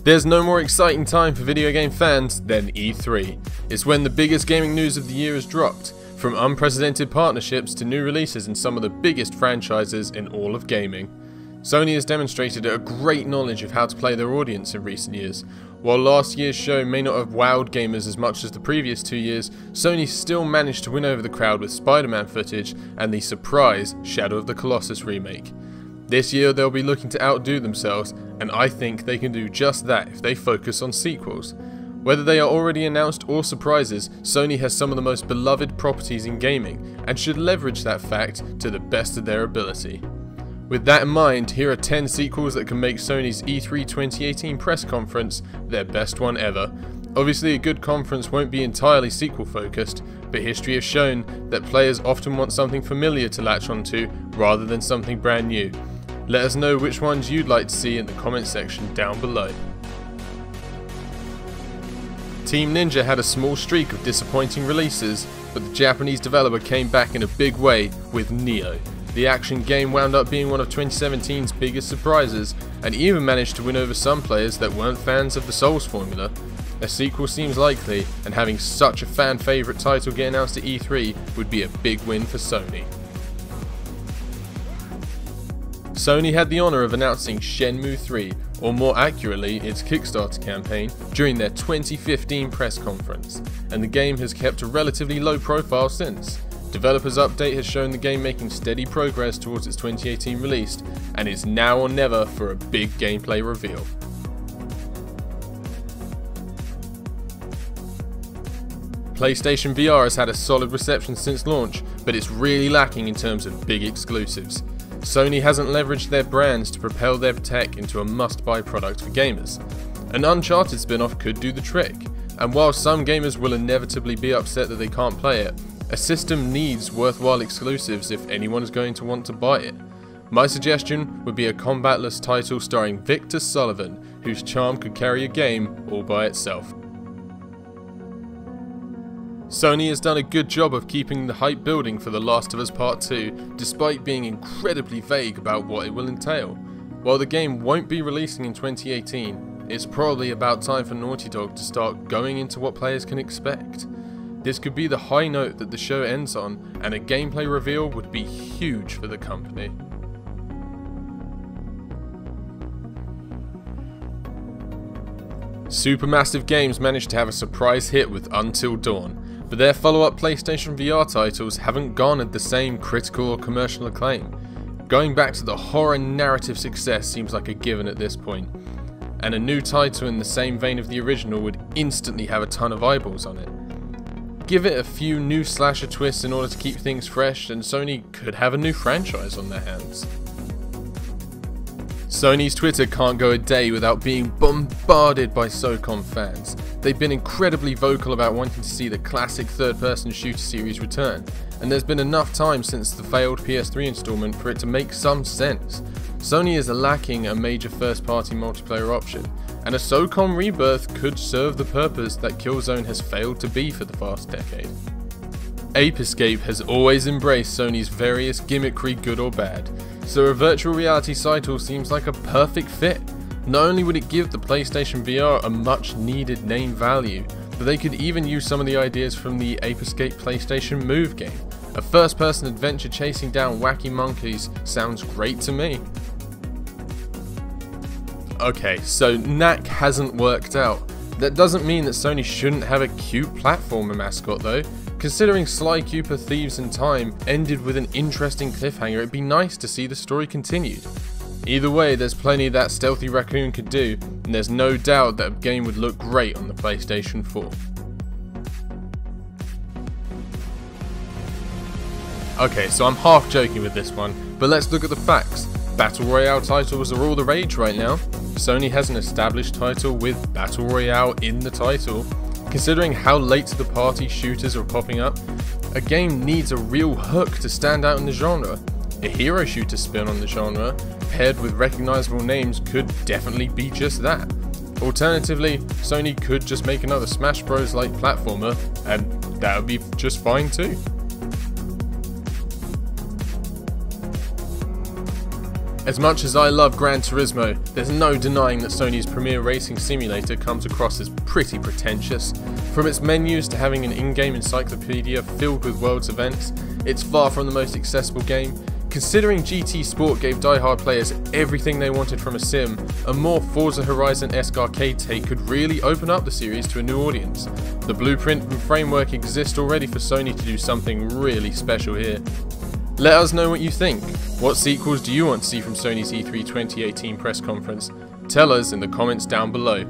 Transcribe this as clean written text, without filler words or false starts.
There's no more exciting time for video game fans than E3. It's when the biggest gaming news of the year is dropped, from unprecedented partnerships to new releases in some of the biggest franchises in all of gaming. Sony has demonstrated a great knowledge of how to play their audience in recent years. While last year's show may not have wowed gamers as much as the previous 2 years, Sony still managed to win over the crowd with Spider-Man footage and the surprise Shadow of the Colossus remake. This year they'll be looking to outdo themselves, and I think they can do just that if they focus on sequels. Whether they are already announced or surprises, Sony has some of the most beloved properties in gaming, and should leverage that fact to the best of their ability. With that in mind, here are 10 sequels that can make Sony's E3 2018 press conference their best one ever. Obviously a good conference won't be entirely sequel focused, but history has shown that players often want something familiar to latch onto rather than something brand new. Let us know which ones you'd like to see in the comment section down below. Team Ninja had a small streak of disappointing releases, but the Japanese developer came back in a big way with Nioh. The action game wound up being one of 2017's biggest surprises, and even managed to win over some players that weren't fans of the Souls formula. A sequel seems likely, and having such a fan favourite title get announced at E3 would be a big win for Sony. Sony had the honour of announcing Shenmue 3, or more accurately its Kickstarter campaign, during their 2015 press conference, and the game has kept a relatively low profile since. Developers Update has shown the game making steady progress towards its 2018 release, and it's now or never for a big gameplay reveal. PlayStation VR has had a solid reception since launch, but it's really lacking in terms of big exclusives. Sony hasn't leveraged their brands to propel their tech into a must-buy product for gamers. An Uncharted spin-off could do the trick, and while some gamers will inevitably be upset that they can't play it, a system needs worthwhile exclusives if anyone is going to want to buy it. My suggestion would be a combatless title starring Victor Sullivan, whose charm could carry a game all by itself. Sony has done a good job of keeping the hype building for The Last of Us Part 2, despite being incredibly vague about what it will entail. While the game won't be releasing in 2018, it's probably about time for Naughty Dog to start going into what players can expect. This could be the high note that the show ends on, and a gameplay reveal would be huge for the company. Supermassive Games managed to have a surprise hit with Until Dawn, but their follow-up PlayStation VR titles haven't garnered the same critical or commercial acclaim. Going back to the horror narrative success seems like a given at this point, and a new title in the same vein of the original would instantly have a ton of eyeballs on it. Give it a few new slasher twists in order to keep things fresh, and Sony could have a new franchise on their hands. Sony's Twitter can't go a day without being bombarded by SOCOM fans. They've been incredibly vocal about wanting to see the classic third-person shooter series return, and there's been enough time since the failed PS3 installment for it to make some sense. Sony is lacking a major first-party multiplayer option, and a SOCOM rebirth could serve the purpose that Killzone has failed to be for the past decade. Ape Escape has always embraced Sony's various gimmickry good or bad, so a virtual reality title seems like a perfect fit. Not only would it give the PlayStation VR a much needed name value, but they could even use some of the ideas from the Ape Escape PlayStation Move game. A first-person adventure chasing down wacky monkeys sounds great to me. Okay, so Knack hasn't worked out. That doesn't mean that Sony shouldn't have a cute platformer mascot though. Considering Sly Cooper Thieves in Time ended with an interesting cliffhanger, it'd be nice to see the story continued. Either way, there's plenty that stealthy raccoon could do, and there's no doubt that a game would look great on the PlayStation 4. Okay, so I'm half joking with this one, but let's look at the facts. Battle Royale titles are all the rage right now. Sony has an established title with Battle Royale in the title. Considering how late to the party shooters are popping up, a game needs a real hook to stand out in the genre. A hero shooter spin on the genre, paired with recognisable names, could definitely be just that. Alternatively, Sony could just make another Smash Bros like platformer, and that would be just fine too. As much as I love Gran Turismo, there's no denying that Sony's premier racing simulator comes across as pretty pretentious. From its menus to having an in-game encyclopedia filled with world's events, it's far from the most accessible game. Considering GT Sport gave die-hard players everything they wanted from a sim, a more Forza Horizon-esque arcade take could really open up the series to a new audience. The blueprint and framework exist already for Sony to do something really special here. Let us know what you think. What sequels do you want to see from Sony's E3 2018 press conference? Tell us in the comments down below.